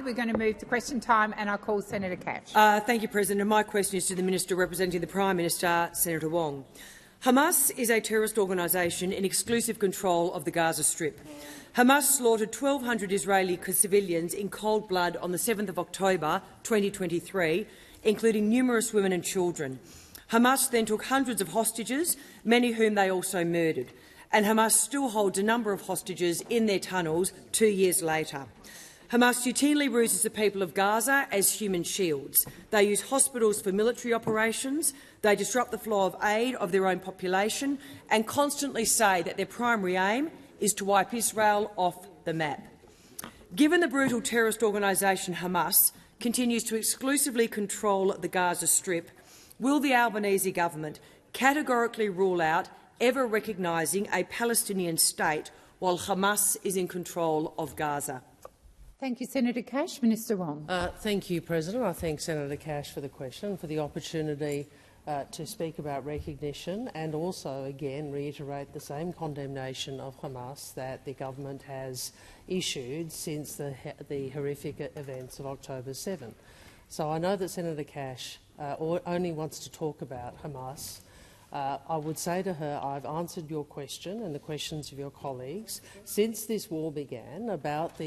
We're going to move to question time, and I'll call Senator Cash. Thank you, President. And my question is to the Minister representing the Prime Minister, Senator Wong. Hamas is a terrorist organisation in exclusive control of the Gaza Strip. Hamas slaughtered 1,200 Israeli civilians in cold blood on the 7th of October 2023, including numerous women and children. Hamas then took hundreds of hostages, many whom they also murdered. And Hamas still holds a number of hostages in their tunnels 2 years later. Hamas routinely uses the people of Gaza as human shields. They use hospitals for military operations, they disrupt the flow of aid of their own population and constantly say that their primary aim is to wipe Israel off the map. Given the brutal terrorist organisation Hamas continues to exclusively control the Gaza Strip, will the Albanese government categorically rule out ever recognising a Palestinian state while Hamas is in control of Gaza? Thank you, Senator Cash. Minister Wong. Thank you, President. I thank Senator Cash for the question, for the opportunity to speak about recognition and also, again, reiterate the same condemnation of Hamas that the government has issued since the horrific events of October 7. So I know that Senator Cash only wants to talk about Hamas. I would say to her, I've answered your question and the questions of your colleagues since this war began about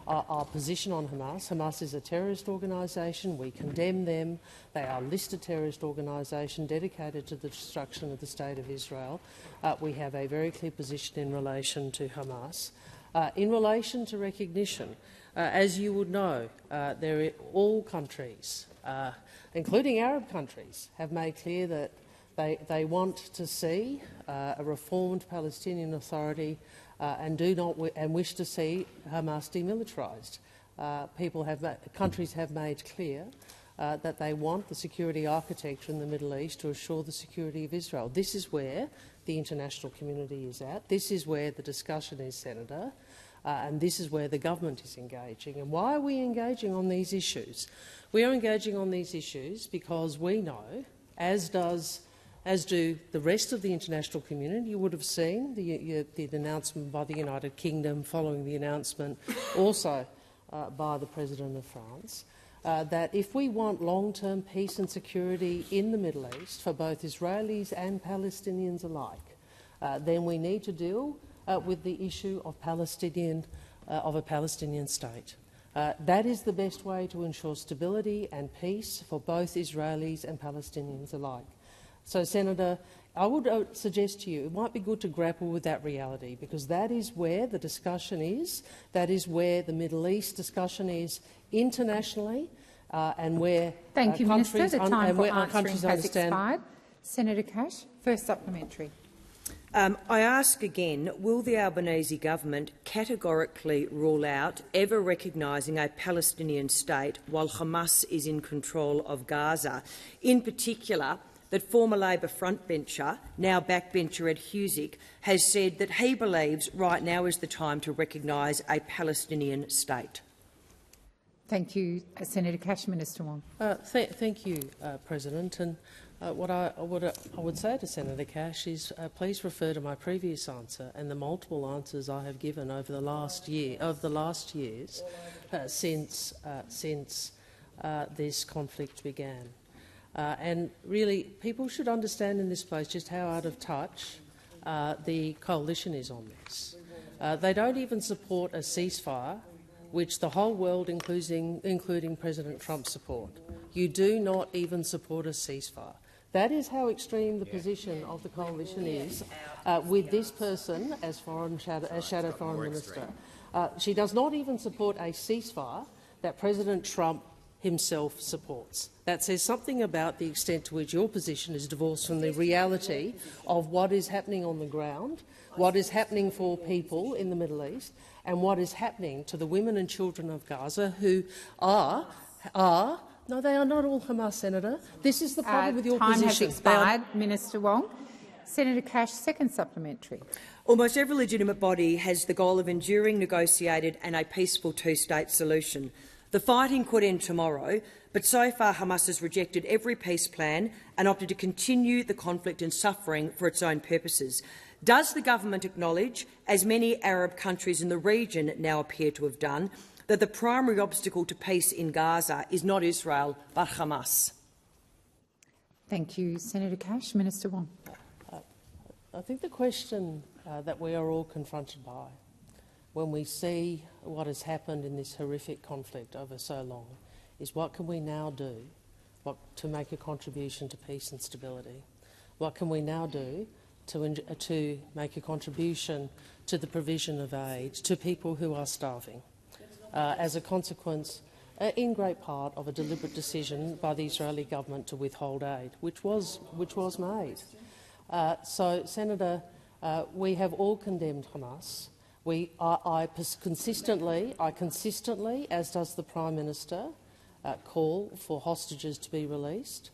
our position on Hamas. Hamas is a terrorist organisation. We condemn them. They are a listed terrorist organisation dedicated to the destruction of the State of Israel. We have a very clear position in relation to Hamas. In relation to recognition, as you would know, all countries, including Arab countries, have made clear that they want to see a reformed Palestinian Authority and wish to see Hamas demilitarised. Countries have made clear that they want the security architecture in the Middle East to assure the security of Israel. This is where the international community is at. This is where the discussion is, Senator, and this is where the government is engaging. And why are we engaging on these issues? We are engaging on these issues because we know, as do the rest of the international community. You would have seen the announcement by the United Kingdom following the announcement also by the President of France, that if we want long-term peace and security in the Middle East for both Israelis and Palestinians alike, then we need to deal with the issue of a Palestinian state. That is the best way to ensure stability and peace for both Israelis and Palestinians alike. So, Senator, I would suggest to you it might be good to grapple with that reality, because that is where the discussion is, that is where the Middle East discussion is internationally, and where Thank you, countries, Minister. The time for answering countries has understand. expired. Senator Cash, first supplementary. I ask again, will the Albanese government categorically rule out ever recognising a Palestinian state while Hamas is in control of Gaza? In particular, that former Labor frontbencher, now backbencher Ed Husic, has said that he believes right now is the time to recognise a Palestinian state. Thank you, Senator Cash. Minister Wong. Thank you, President. And what I would say to Senator Cash is please refer to my previous answer and the multiple answers I have given over the last years since this conflict began. And really, people should understand in this place just how out of touch the coalition is on this. They don't even support a ceasefire, which the whole world, including President Trump, support. You do not even support a ceasefire. That is how extreme the position of the coalition is with this person as Shadow Foreign Minister. She does not even support a ceasefire that President Trump himself supports. That says something about the extent to which your position is divorced from the reality of what is happening on the ground, what is happening for people in the Middle East, and what is happening to the women and children of Gaza who are no, they are not all Hamas, Senator. This is the problem with your position. Time has expired, Minister Wong. Senator Cash, second supplementary. Almost every legitimate body has the goal of enduring, negotiated and a peaceful two-state solution. The fighting could end tomorrow, but so far Hamas has rejected every peace plan and opted to continue the conflict and suffering for its own purposes. Does the government acknowledge, as many Arab countries in the region now appear to have done, that the primary obstacle to peace in Gaza is not Israel but Hamas? Thank you, Senator Cash. Minister Wong. I think the question that we are all confronted by when we see what has happened in this horrific conflict over so long is what can we now do to make a contribution to peace and stability? What can we now do to make a contribution to the provision of aid to people who are starving as a consequence, in great part, of a deliberate decision by the Israeli government to withhold aid, which was made. So, Senator, we have all condemned Hamas. I consistently, as does the Prime Minister, call for hostages to be released.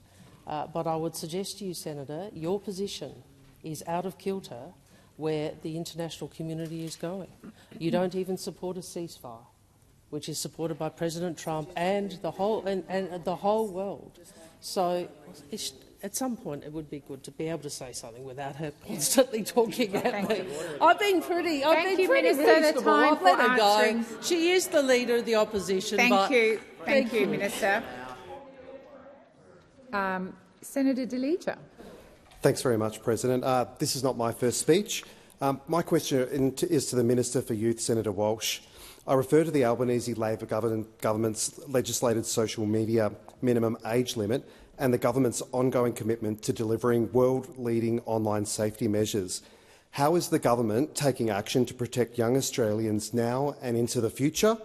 But I would suggest to you, Senator, your position is out of kilter where the international community is going. You don't even support a ceasefire, which is supported by President Trump and the whole world. So at some point it would be good to be able to say something without her constantly talking at me. I've been pretty reasonable. I've let her go. She is the leader of the opposition. Thank you, Minister. Senator Delija. Thanks very much, President. This is not my first speech. My question is to the Minister for Youth, Senator Walsh. I refer to the Albanese Labor government's legislated social media minimum age limit and the government's ongoing commitment to delivering world-leading online safety measures. How is the government taking action to protect young Australians now and into the future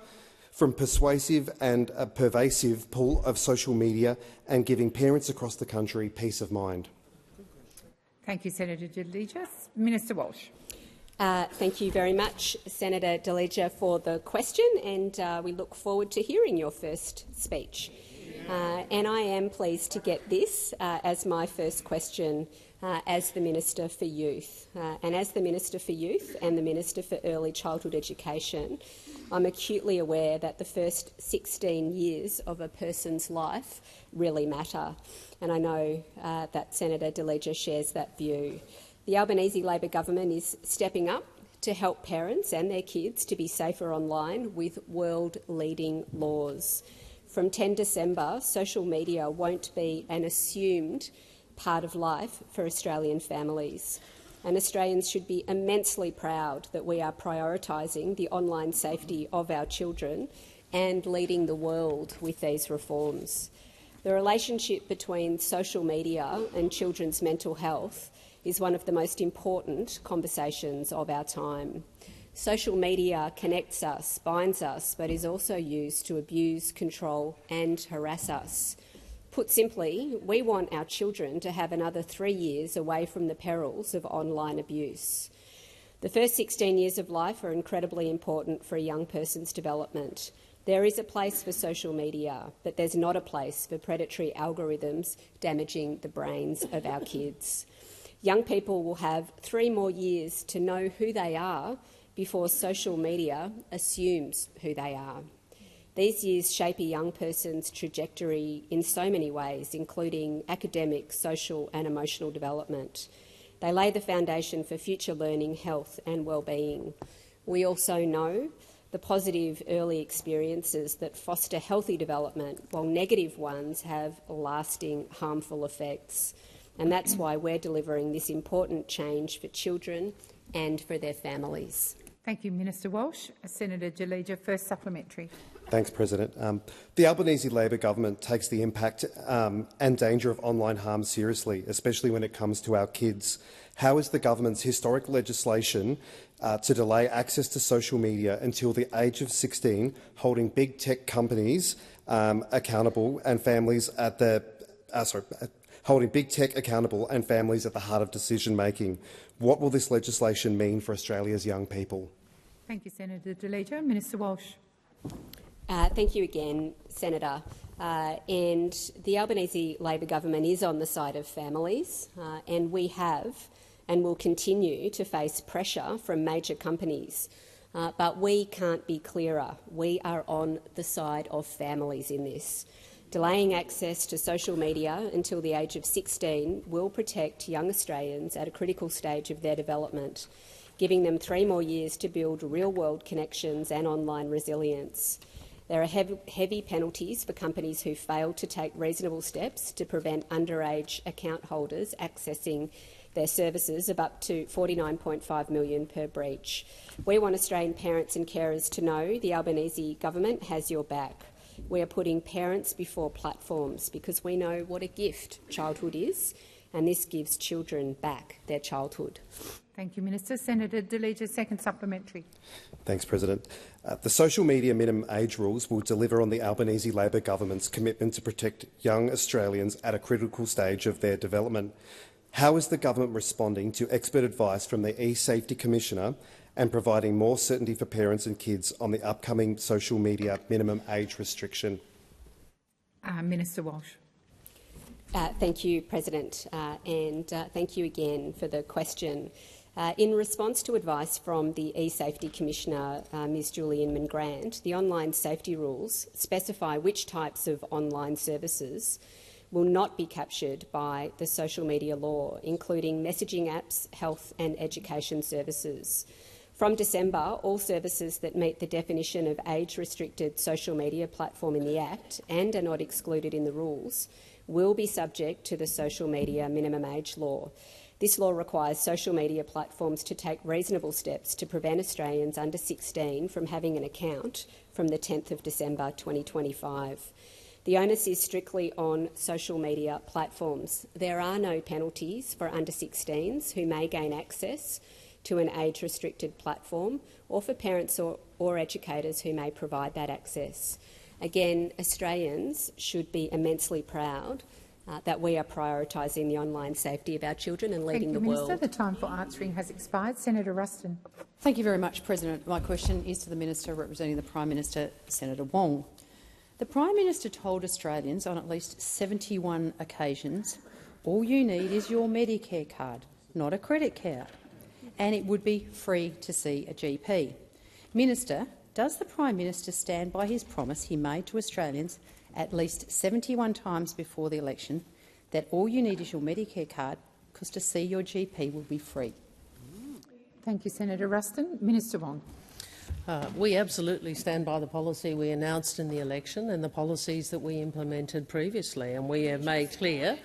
from persuasive and a pervasive pull of social media and giving parents across the country peace of mind? Thank you, Senator Delija. Minister Walsh. Thank you very much, Senator Delija, for the question, and we look forward to hearing your first speech. And I am pleased to get this as my first question as the Minister for Youth. And as the Minister for Youth and the Minister for Early Childhood Education, I'm acutely aware that the first 16 years of a person's life really matter. And I know that Senator Delija shares that view. The Albanese Labor government is stepping up to help parents and their kids to be safer online with world-leading laws. From 10 December, social media won't be an assumed part of life for Australian families. And Australians should be immensely proud that we are prioritising the online safety of our children and leading the world with these reforms. The relationship between social media and children's mental health is one of the most important conversations of our time. Social media connects us, binds us, but is also used to abuse, control and harass us. Put simply, we want our children to have another 3 years away from the perils of online abuse. The first 16 years of life are incredibly important for a young person's development. There is a place for social media, but there's not a place for predatory algorithms damaging the brains of our kids. Young people will have 3 more years to know who they are before social media assumes who they are. These years shape a young person's trajectory in so many ways, including academic, social and emotional development. They lay the foundation for future learning, health and well-being. We also know the positive early experiences that foster healthy development, while negative ones have lasting harmful effects. And that's why we're delivering this important change for children and for their families. Thank you, Minister Walsh. Senator Delija, first supplementary. Thanks, President. The Albanese Labor government takes the impact and danger of online harm seriously, especially when it comes to our kids. How is the government's historic legislation to delay access to social media until the age of 16 holding big tech companies accountable and families at the holding big tech accountable and families at the heart of decision-making? What will this legislation mean for Australia's young people? Thank you, Senator Delija. Minister Walsh. Thank you again, Senator. And the Albanese Labor government is on the side of families, and we have and will continue to face pressure from major companies. But we can't be clearer. We are on the side of families in this. Delaying access to social media until the age of 16 will protect young Australians at a critical stage of their development, giving them 3 more years to build real-world connections and online resilience. There are heavy penalties for companies who fail to take reasonable steps to prevent underage account holders accessing their services of up to $49.5 million per breach. We want Australian parents and carers to know the Albanese government has your back. We are putting parents before platforms because we know what a gift childhood is, and this gives children back their childhood. Thank you, Minister. Senator Delija, second supplementary. Thanks, President. The social media minimum age rules will deliver on the Albanese Labor government's commitment to protect young Australians at a critical stage of their development. How is the government responding to expert advice from the E-Safety Commissioner and providing more certainty for parents and kids on the upcoming social media minimum age restriction? Minister Walsh. Thank you, President, and thank you again for the question. In response to advice from the E-Safety Commissioner, Ms Julie Inman-Grant, the online safety rules specify which types of online services will not be captured by the social media law, including messaging apps, health and education services. From December, all services that meet the definition of age-restricted social media platform in the Act and are not excluded in the rules will be subject to the social media minimum age law. This law requires social media platforms to take reasonable steps to prevent Australians under 16 from having an account from the 10th of December 2025. The onus is strictly on social media platforms. There are no penalties for under 16s who may gain access to an age-restricted platform, or for parents or educators who may provide that access. Again, Australians should be immensely proud that we are prioritising the online safety of our children and leading the world. Minister. The time for answering has expired. Senator Ruston. Thank you very much, President. My question is to the Minister representing the Prime Minister, Senator Wong. The Prime Minister told Australians on at least 71 occasions, all you need is your Medicare card, not a credit card, and it would be free to see a GP. Minister, does the Prime Minister stand by his promise he made to Australians at least 71 times before the election that all you need is your Medicare card because to see your GP will be free? Thank you, Senator Ruston. Minister Wong. We absolutely stand by the policy we announced in the election and the policies that we implemented previously, and we have made clear,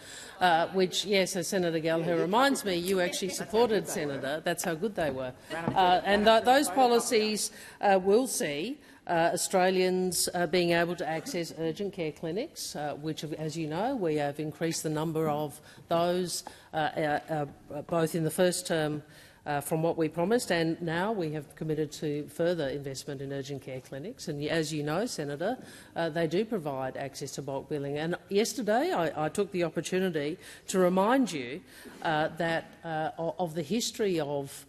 which, yes, as Senator Gallagher reminds me, you actually supported, Senator. That's how good they were. Those policies will see Australians being able to access urgent care clinics, which, as you know, we have increased the number of those both in the first term from what we promised, and now we have committed to further investment in urgent care clinics. And as you know, Senator, they do provide access to bulk billing. And yesterday I took the opportunity to remind you of the history of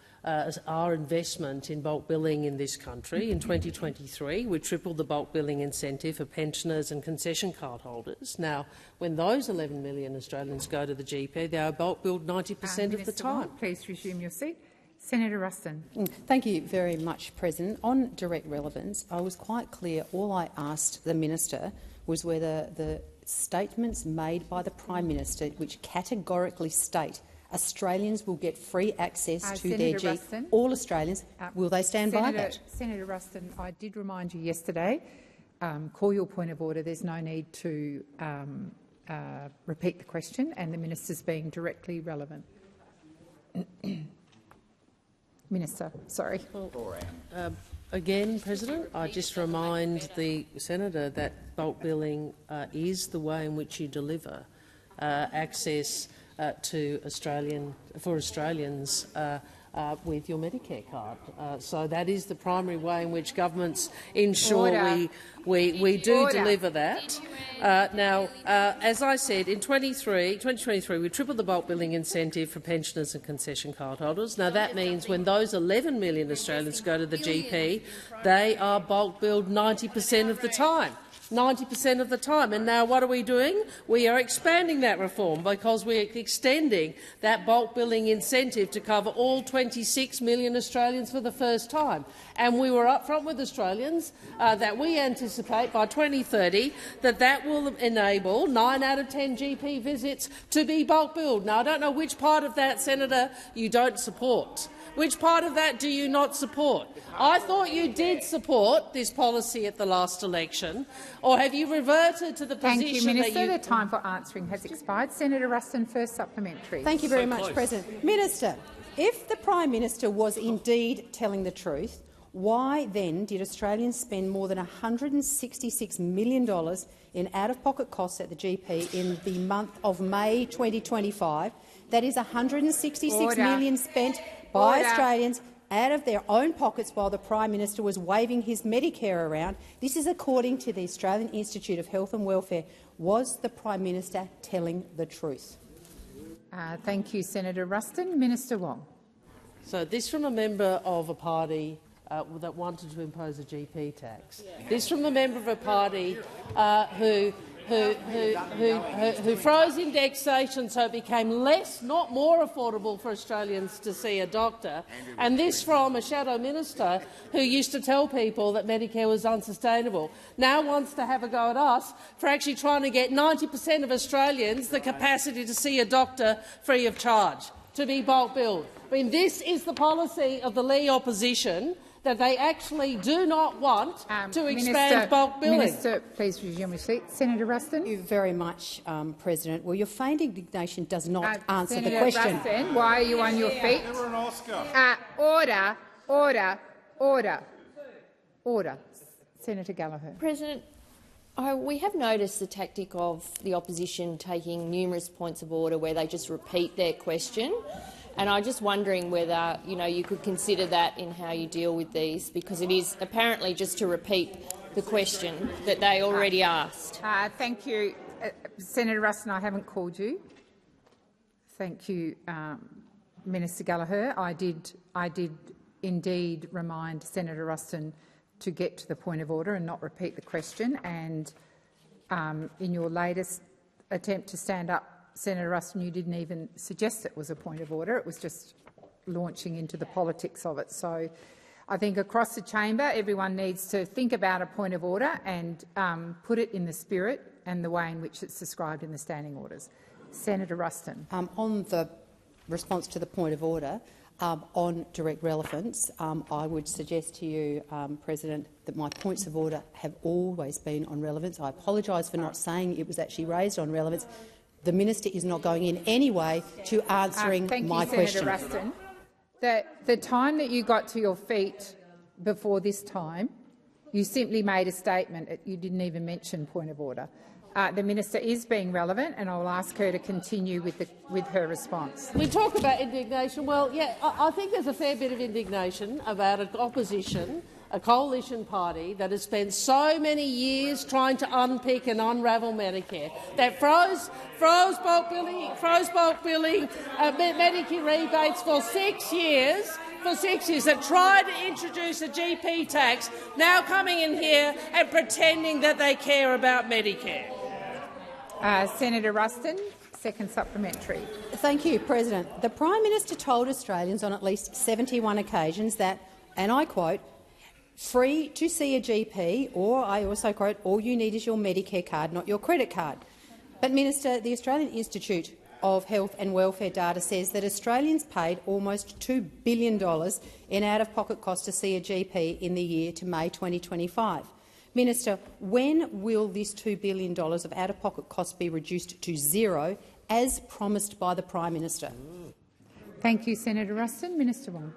our investment in bulk billing in this country. In 2023, we tripled the bulk billing incentive for pensioners and concession card holders. Now, when those 11 million Australians go to the GP, they are bulk billed 90% of the time. Wong, please resume your seat. Senator Ruston. Thank you very much, President. On direct relevance, I was quite clear. All I asked the Minister was whether the statements made by the Prime Minister, which categorically state Australians will get free access to their GP, all Australians, will they stand by that? Senator Ruston, I did remind you yesterday, call your point of order. There's no need to repeat the question, and the minister's being directly relevant. Minister, sorry. Again, President, I just remind the senator that bulk billing is the way in which you deliver access to Australians with your Medicare card. So that is the primary way in which governments ensure we do deliver that. Now, as I said, in 2023, we tripled the bulk billing incentive for pensioners and concession card holders. Now, that means when those 11 million Australians go to the GP, they are bulk billed 90% of the time. 90% of the time. And now what are we doing? We are expanding that reform because we're extending that bulk billing incentive to cover all 26 million Australians for the first time. And we were upfront with Australians that we anticipate by 2030 that will enable 9 out of 10 GP visits to be bulk billed. Now, I don't know which part of that, Senator, you don't support. Which part of that do you not support? I thought you did support this policy at the last election, or have you reverted to the position Thank you, Minister. that you— The time for answering has expired. Senator Ruston, first supplementary. Thank you very much, President. Minister, if the Prime Minister was indeed telling the truth, why then did Australians spend more than $166 million in out-of-pocket costs at the GP in the month of May 2025? That is $166 million spent by Australians out of their own pockets while the Prime Minister was waving his Medicare around. This is according to the Australian Institute of Health and Welfare. Was the Prime Minister telling the truth? Thank you, Senator Ruston. Minister Wong. So this from a member of a party that wanted to impose a GP tax. This from the member of a party who froze indexation so it became less, not more affordable for Australians to see a doctor. And this from a shadow minister who used to tell people that Medicare was unsustainable, now wants to have a go at us for actually trying to get 90% of Australians the capacity to see a doctor free of charge, to be bulk billed. I mean, this is the policy of the Lee opposition, that they actually do not want to expand bulk billing. Minister, please resume your seat. Senator Ruston. Thank you very much, President. Well, your feigned indignation does not answer Senator the question. Ruston, why are you on your feet? Order, order, order, order. Senator Gallagher. President, we have noticed the tactic of the opposition taking numerous points of order where they just repeat their question. And I'm just wondering whether you could consider that in how you deal with these, because it is apparently just to repeat the question that they already asked. Thank you, Senator Ruston. I haven't called you. Thank you, Minister Gallagher. I did indeed remind Senator Ruston to get to the point of order and not repeat the question. And in your latest attempt to stand up, Senator Ruston, you didn't even suggest it was a point of order. It was just launching into the politics of it. So I think across the chamber everyone needs to think about a point of order and put it in the spirit and the way in which it's described in the standing orders. Senator Ruston. On the response to the point of order, on direct relevance, I would suggest to you, President, that my points of order have always been on relevance. I apologise for not saying it was actually raised on relevance. The minister is not going in any way to answering my question. Thank you, Senator Ruston. The time that you got to your feet before this time, you simply made a statement. You didn't even mention point of order. The minister is being relevant, and I will ask her to continue with her response. We talk about indignation. Well, yeah, I think there's a fair bit of indignation about an opposition, a coalition party that has spent so many years trying to unpick and unravel Medicare, that froze bulk billing, Medicare rebates for 6 years, that tried to introduce a GP tax, now coming in here and pretending that they care about Medicare. Senator Ruston, second supplementary. Thank you, President. The Prime Minister told Australians on at least 71 occasions that, and I quote, free to see a GP, or I also quote, all you need is your Medicare card, not your credit card. But, Minister, the Australian Institute of Health and Welfare data says that Australians paid almost $2 billion in out-of-pocket costs to see a GP in the year to May 2025. Minister, when will this $2 billion of out-of-pocket costs be reduced to zero, as promised by the Prime Minister? Thank you, Senator Ruston. Minister Wong.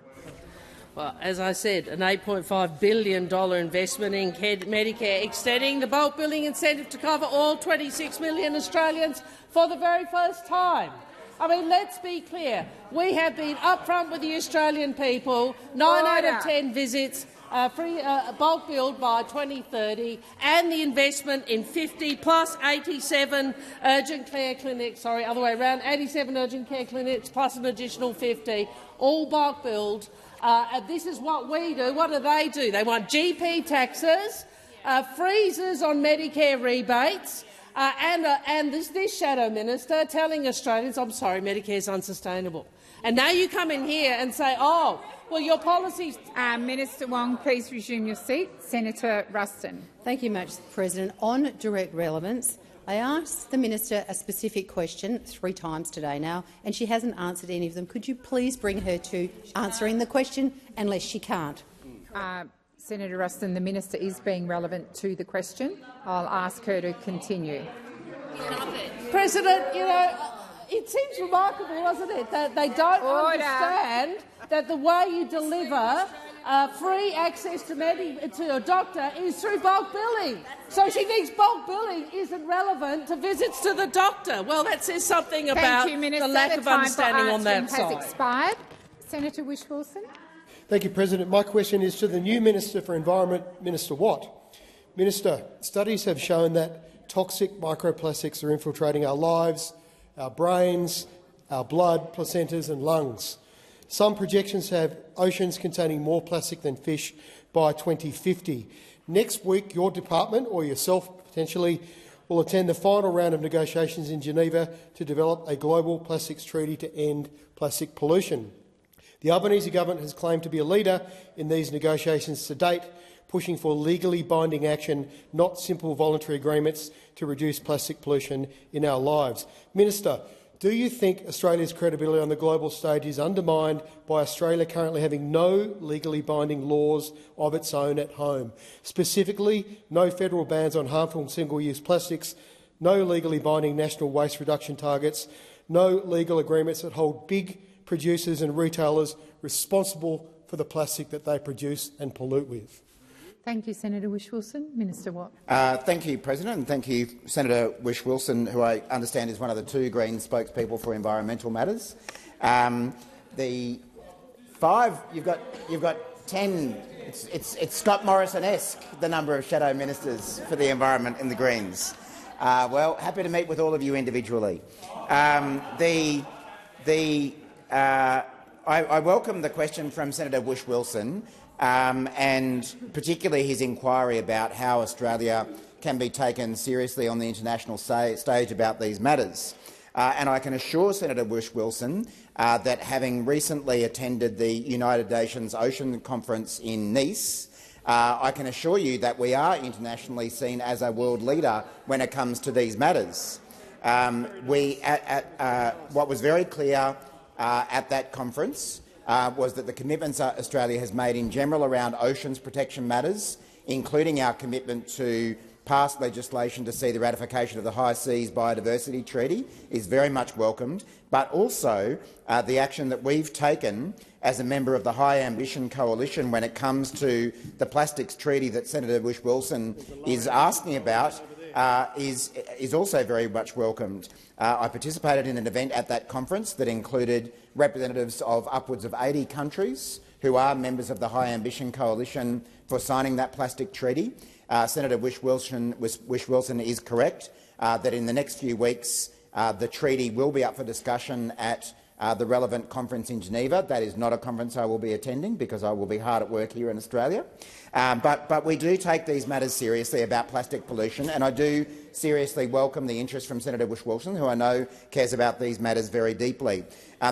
Well, as I said, an $8.5 billion investment in Medicare, extending the bulk billing incentive to cover all 26 million Australians for the very first time. I mean, let's be clear. We have been upfront with the Australian people, 9 out of 10 visits, bulk billed by 2030, and the investment in 50 plus 87 urgent care clinics, 87 urgent care clinics plus an additional 50, all bulk billed. And this is what we do. What do? They want GP taxes, freezes on Medicare rebates, and this shadow minister telling Australians, I'm sorry, Medicare is unsustainable. And now you come in here and say, oh, Well, your policies. Minister Wong, please resume your seat. Senator Ruston. Thank you, Mr President. On direct relevance, I asked the minister a specific question 3 times today now, and she hasn't answered any of them. Could you please bring her to answering the question, unless she can't? Senator Ruston, the minister is being relevant to the question. I'll ask her to continue. President, it seems remarkable, doesn't it, that they don't understand that the way you deliver free access to a doctor is through bulk billing. So she thinks bulk billing isn't relevant to visits to the doctor. Well, that says something about the lack of understanding on that side. Has expired. Senator Whish-Wilson. Thank you, President. My question is to the new Minister for Environment, Minister Watt. Minister, studies have shown that toxic microplastics are infiltrating our lives, our brains, our blood, placentas and lungs. Some projections have oceans containing more plastic than fish by 2050. Next week, your department, or yourself potentially, will attend the final round of negotiations in Geneva to develop a global plastics treaty to end plastic pollution. The Albanese government has claimed to be a leader in these negotiations to date, pushing for legally binding action, not simple voluntary agreements, to reduce plastic pollution in our lives. Minister, do you think Australia's credibility on the global stage is undermined by Australia currently having no legally binding laws of its own at home? Specifically, no federal bans on harmful single-use plastics, no legally binding national waste reduction targets, no legal agreements that hold big producers and retailers responsible for the plastic that they produce and pollute with. Thank you, Senator Whish-Wilson. Minister Watt. Thank you, President, and thank you, Senator Whish-Wilson, who I understand is one of the 2 Green spokespeople for environmental matters. You've got 10. It's Scott Morrison-esque, the number of shadow ministers for the environment in the Greens. Well, happy to meet with all of you individually. I welcome the question from Senator Whish-Wilson, and particularly his inquiry about how Australia can be taken seriously on the international stage about these matters. And I can assure Senator Whish-Wilson that, having recently attended the United Nations Ocean Conference in Nice, I can assure you that we are internationally seen as a world leader when it comes to these matters. What was very clear at that conference was that the commitments Australia has made in general around oceans protection matters, including our commitment to pass legislation to see the ratification of the High Seas Biodiversity Treaty, is very much welcomed, but also the action that we've taken as a member of the High Ambition Coalition when it comes to the plastics treaty that Senator Whish-Wilson is asking about is also very much welcomed. I participated in an event at that conference that included representatives of upwards of 80 countries who are members of the High Ambition Coalition for signing that plastic treaty. Senator Whish-Wilson is correct that in the next few weeks the treaty will be up for discussion at the relevant conference in Geneva. That is not a conference I will be attending because I will be hard at work here in Australia. But we do take these matters seriously about plastic pollution, and I do seriously welcome the interest from Senator Whish-Wilson, who I know cares about these matters very deeply.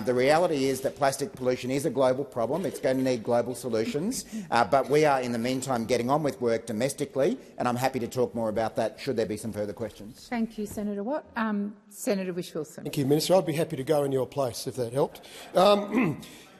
The reality is that plastic pollution is a global problem. It's going to need global solutions, but we are in the meantime getting on with work domestically, and I'm happy to talk more about that should there be some further questions. Thank you, Senator Watt. Senator Whish-Wilson. Thank you, Minister. I'd be happy to go in your place if that helped.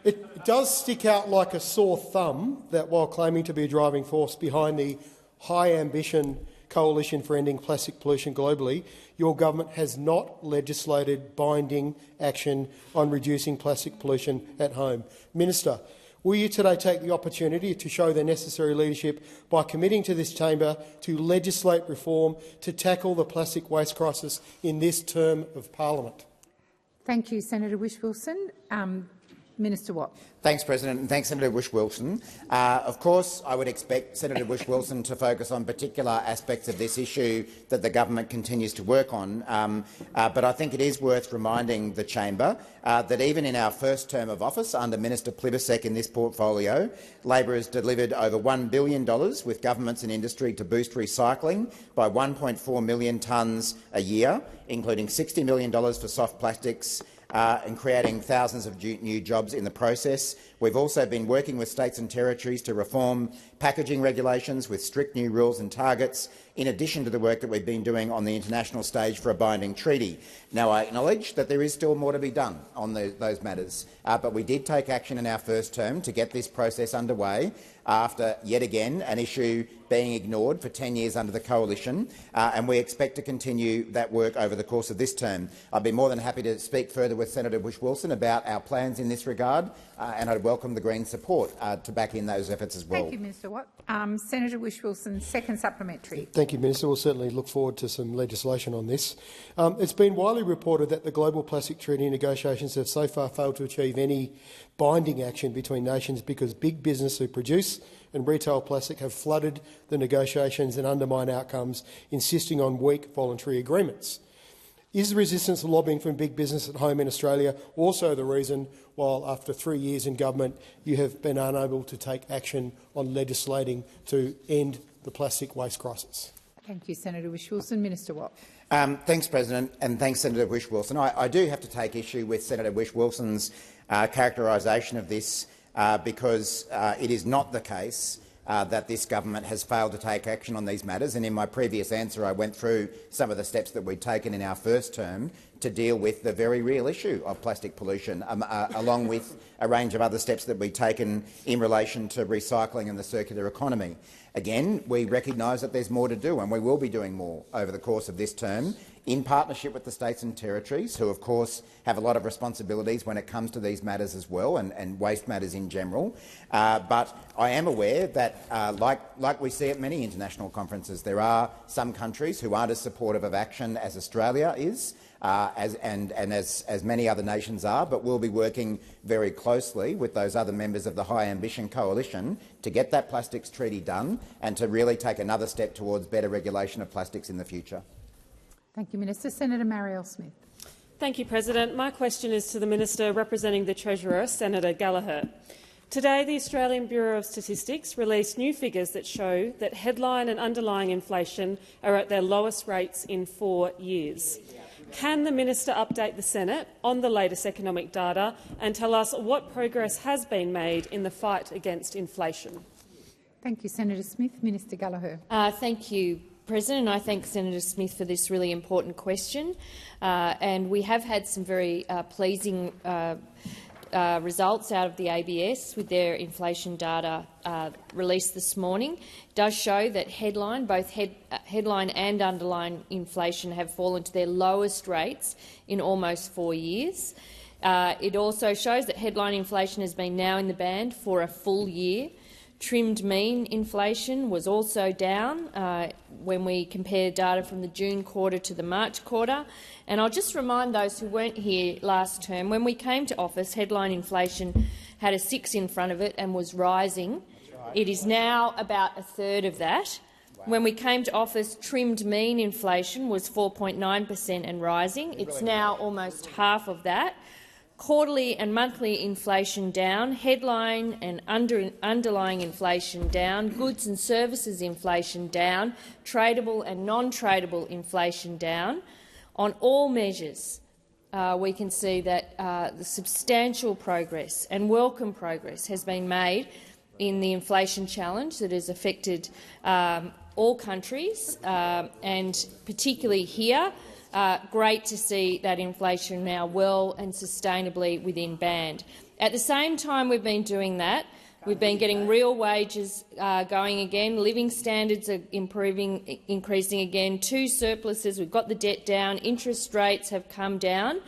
It does stick out like a sore thumb that, while claiming to be a driving force behind the High Ambition Coalition for Ending Plastic Pollution globally, your government has not legislated binding action on reducing plastic pollution at home. Minister, will you today take the opportunity to show the necessary leadership by committing to this chamber to legislate reform to tackle the plastic waste crisis in this term of parliament? Thank you, Senator Whish-Wilson. Minister Watt. Thanks, President, and thanks, Senator Whish-Wilson. Of course, I would expect Senator Whish-Wilson to focus on particular aspects of this issue that the government continues to work on. But I think it is worth reminding the chamber that even in our first term of office under Minister Plibersek in this portfolio, Labor has delivered over $1 billion with governments and industry to boost recycling by 1.4 million tonnes a year, including $60 million for soft plastics, and creating thousands of new jobs in the process. We've also been working with states and territories to reform packaging regulations with strict new rules and targets, in addition to the work that we've been doing on the international stage for a binding treaty. Now, I acknowledge that there is still more to be done on those matters, but we did take action in our first term to get this process underway after, yet again, an issue being ignored for 10 years under the coalition, and we expect to continue that work over the course of this term. I'd be more than happy to speak further with Senator Whish-Wilson about our plans in this regard, and I'd welcome the Greens' support to back in those efforts as well. Thank you, Minister Watt. Senator Whish-Wilson, second supplementary. Thank you, Minister. We'll certainly look forward to some legislation on this. It's been widely reported that the global plastic treaty negotiations have so far failed to achieve any binding action between nations because big business who produce and retail plastic have flooded the negotiations and undermined outcomes, insisting on weak voluntary agreements. Is the resistance and lobbying from big business at home in Australia also the reason why, after 3 years in government, you have been unable to take action on legislating to end the plastic waste crisis? Thank you, Senator Whish-Wilson. Minister Watt. Thanks, President, and thanks, Senator Whish-Wilson. I do have to take issue with Senator Whish-Wilson's characterisation of this because it is not the case that this government has failed to take action on these matters. And in my previous answer, I went through some of the steps that we'd taken in our first term to deal with the very real issue of plastic pollution, along with a range of other steps that we'd taken in relation to recycling and the circular economy. Again, we recognise that there's more to do, and we will be doing more over the course of this term, in partnership with the states and territories, who of course have a lot of responsibilities when it comes to these matters as well, and waste matters in general. But I am aware that, like we see at many international conferences, there are some countries who aren't as supportive of action as Australia is, as many other nations are, but we'll be working very closely with those other members of the High Ambition Coalition to get that plastics treaty done and to really take another step towards better regulation of plastics in the future. Thank you, Minister. Senator Marielle Smith. Thank you, President. My question is to the Minister representing the Treasurer, Senator Gallagher. Today, the Australian Bureau of Statistics released new figures that show that headline and underlying inflation are at their lowest rates in 4 years. Can the minister update the Senate on the latest economic data and tell us what progress has been made in the fight against inflation? Thank you, Senator Smith. Minister Gallagher. Thank you, President. I thank Senator Smith for this really important question. And we have had some very pleasing results out of the ABS with their inflation data released this morning. It does show that both headline and underlying inflation have fallen to their lowest rates in almost 4 years. It also shows that headline inflation has been now in the band for a full year. Trimmed mean inflation was also down when we compare data from the June quarter to the March quarter. And I'll just remind those who weren't here last term, when we came to office, headline inflation had a 6 in front of it and was rising. It is now about a third of that. Wow. When we came to office, trimmed mean inflation was 4.9% and rising. It's now almost half of that. Quarterly and monthly inflation down, headline and underlying inflation down, goods and services inflation down, tradable and non-tradable inflation down. On all measures, we can see that the substantial progress and welcome progress has been made in the inflation challenge that has affected all countries, and particularly here. Great to see that inflation now well and sustainably within band. At the same time we've been doing that, we've been getting real wages going again, living standards are increasing again, 2 surpluses, we've got the debt down, interest rates have come down.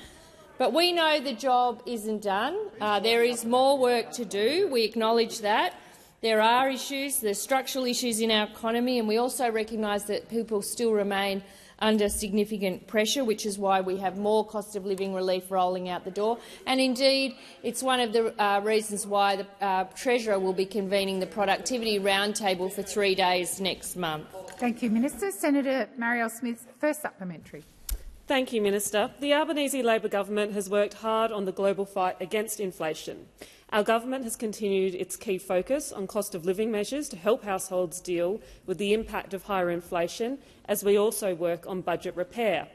But we know the job isn't done. There is more work to do. We acknowledge that. There are issues, there's structural issues in our economy, and we also recognise that people still remain under significant pressure, which is why we have more cost of living relief rolling out the door. And indeed, it's one of the reasons why the Treasurer will be convening the Productivity Roundtable for 3 days next month. Thank you, Minister. Senator Marielle Smith, first supplementary. Thank you, Minister. The Albanese Labor government has worked hard on the global fight against inflation. Our government has continued its key focus on cost of living measures to help households deal with the impact of higher inflation, as we also work on budget repair.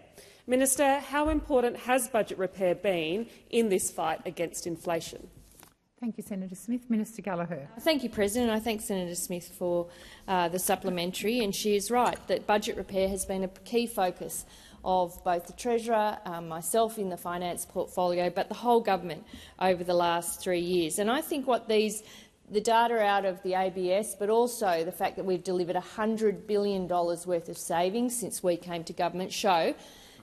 Minister, how important has budget repair been in this fight against inflation? Thank you, Senator Smith. Minister Gallagher. Thank you, President. I thank Senator Smith for the supplementary, and she is right that budget repair has been a key focus of both the Treasurer, myself in the finance portfolio, but the whole government over the last 3 years. And I think what the data out of the ABS, but also the fact that we've delivered $100 billion worth of savings since we came to government, show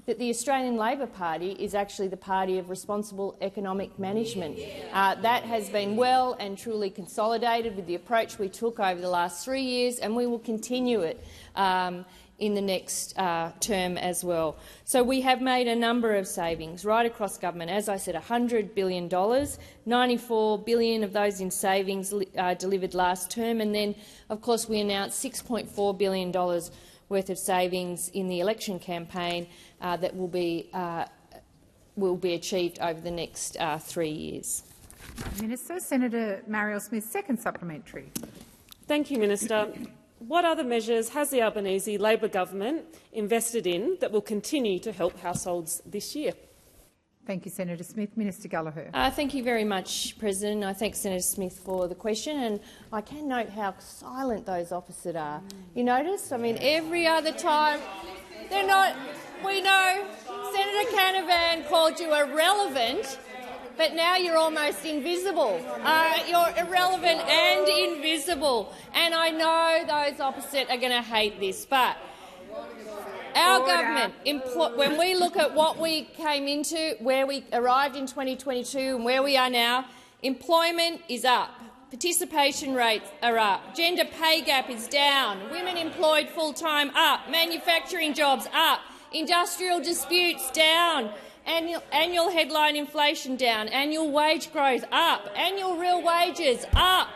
that the Australian Labor Party is actually the party of responsible economic management. That has been well and truly consolidated with the approach we took over the last 3 years, and we will continue it in the next term as well. So we have made a number of savings right across government. As I said, $100 billion, $94 billion of those in savings delivered last term, and then, of course, we announced $6.4 billion worth of savings in the election campaign that will be achieved over the next 3 years. Minister. Senator Mariel Smith, second supplementary. Thank you, Minister. What other measures has the Albanese Labor government invested in that will continue to help households this year? Thank you, Senator Smith. Minister Gallagher. Thank you very much, President. I thank Senator Smith for the question, and I can note how silent those opposite are. You notice? I mean, every other time they're not. We know Senator Canavan called you irrelevant, but now you're almost invisible. You're irrelevant and invisible, and I know those opposite are going to hate this, but our government, when we look at what we came into, where we arrived in 2022 and where we are now, employment is up, participation rates are up, gender pay gap is down, women employed full-time up, manufacturing jobs up, industrial disputes down, annual headline inflation down, annual wage growth up, annual real wages up.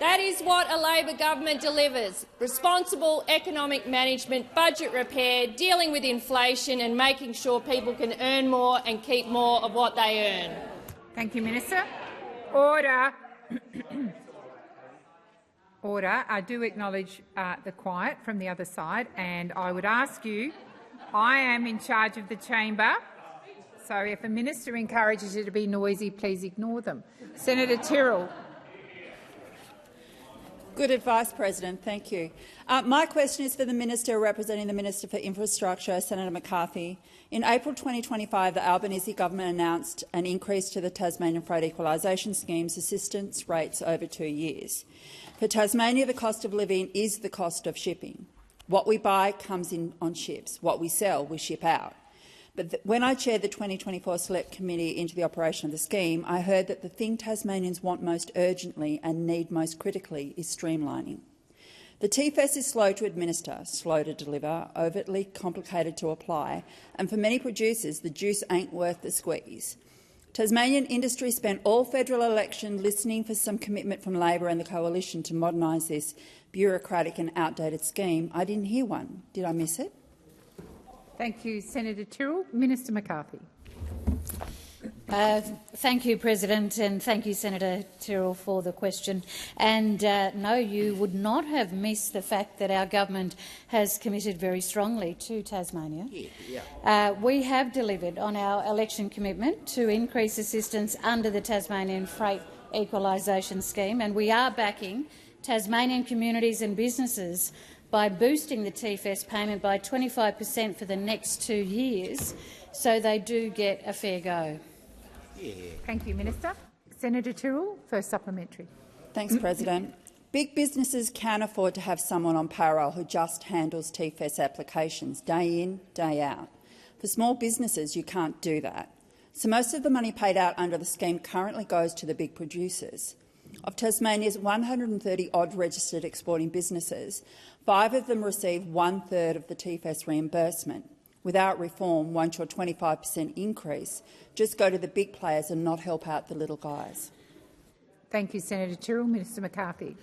That is what a Labor government delivers: responsible economic management, budget repair, dealing with inflation and making sure people can earn more and keep more of what they earn. Thank you, Minister. Order. Order. I do acknowledge the quiet from the other side, and I would ask you, I am in charge of the chamber, so if a minister encourages you to be noisy, please ignore them. Senator Tyrrell. Good advice, President. Thank you. My question is for the Minister representing the Minister for Infrastructure, Senator McCarthy. In April 2025, the Albanese government announced an increase to the Tasmanian Freight Equalisation Scheme's assistance rates over 2 years. For Tasmania, the cost of living is the cost of shipping. What we buy comes in on ships. What we sell, we ship out. But when I chaired the 2024 Select Committee into the operation of the scheme, I heard that the thing Tasmanians want most urgently and need most critically is streamlining. The TFS is slow to administer, slow to deliver, overtly complicated to apply, and for many producers the juice ain't worth the squeeze. Tasmanian industry spent all federal election listening for some commitment from Labor and the Coalition to modernise this bureaucratic and outdated scheme. I didn't hear one. Did I miss it? Thank you, Senator Tyrrell. Minister McCarthy. Thank you, President, and thank you, Senator Tyrrell, for the question. And no, you would not have missed the fact that our government has committed very strongly to Tasmania. We have delivered on our election commitment to increase assistance under the Tasmanian Freight Equalisation Scheme, and we are backing Tasmanian communities and businesses by boosting the TFS payment by 25% for the next 2 years, so they do get a fair go. Thank you, Minister. Senator Tyrrell, first supplementary. Thanks, President. Big businesses can't afford to have someone on payroll who just handles TFS applications day in, day out. For small businesses, you can't do that. So most of the money paid out under the scheme currently goes to the big producers. Of Tasmania's 130-odd registered exporting businesses, 5 of them receive 1/3 of the TFS reimbursement. Without reform, won't your 25% increase just go to the big players and not help out the little guys? Thank you, Senator Tyrrell. Minister McCarthy.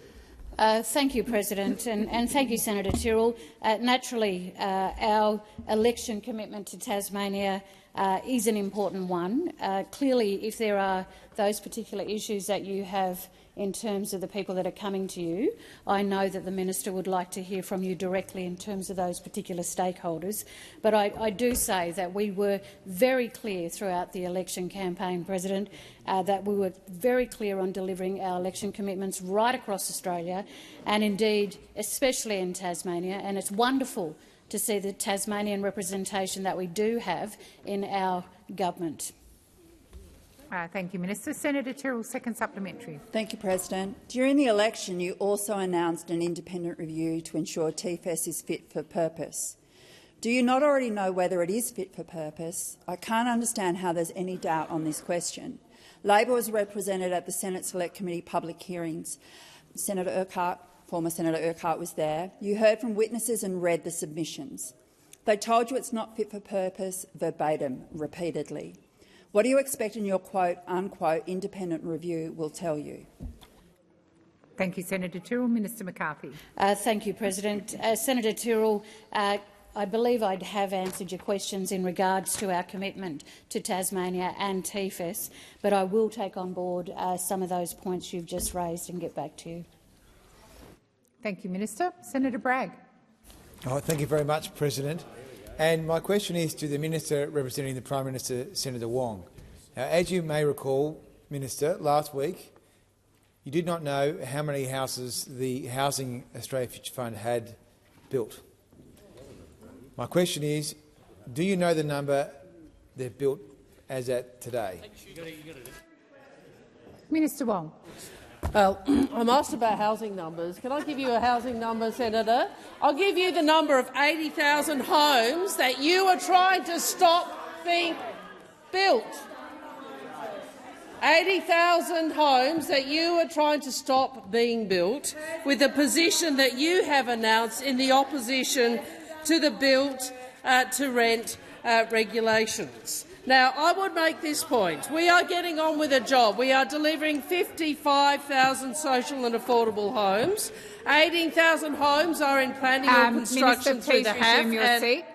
Thank you, President, and thank you, Senator Tyrrell. Naturally, our election commitment to Tasmania is an important one. Clearly, if there are those particular issues that you have in terms of the people that are coming to you. I know that the minister would like to hear from you directly in terms of those particular stakeholders, but I do say that we were very clear throughout the election campaign, President, that we were very clear on delivering our election commitments right across Australia and indeed especially in Tasmania, and it's wonderful to see the Tasmanian representation that we do have in our government. Thank you, Minister. Senator Tyrrell, second supplementary. Thank you, President. During the election, you also announced an independent review to ensure TFS is fit for purpose. Do you not already know whether it is fit for purpose? I can't understand how there's any doubt on this question. Labor was represented at the Senate Select Committee public hearings. Former Senator Urquhart was there. You heard from witnesses and read the submissions. They told you it's not fit for purpose verbatim, repeatedly. What do you expect in your quote-unquote independent review will tell you? Thank you, Senator Tyrrell. Minister McCarthy. Thank you, President. Senator Tyrrell, I believe I have answered your questions in regards to our commitment to Tasmania and TFS, but I will take on board some of those points you've just raised and get back to you. Thank you, Minister. Senator Bragg. Thank you very much, President. And my question is to the Minister representing the Prime Minister, Senator Wong. Now, as you may recall, Minister, last week you did not know how many houses the Housing Australia Future Fund had built. My question is, do you know the number they've built as at today? Minister Wong. Well, I'm asked about housing numbers. Can I give you a housing number, Senator? I'll give you the number of 80,000 homes that you are trying to stop being built. 80,000 homes that you are trying to stop being built, with the position that you have announced in the opposition to the built-to-rent regulations. Now, I would make this point. We are getting on with a job. We are delivering 55,000 social and affordable homes. 18,000 homes are in planning or construction through the HAF.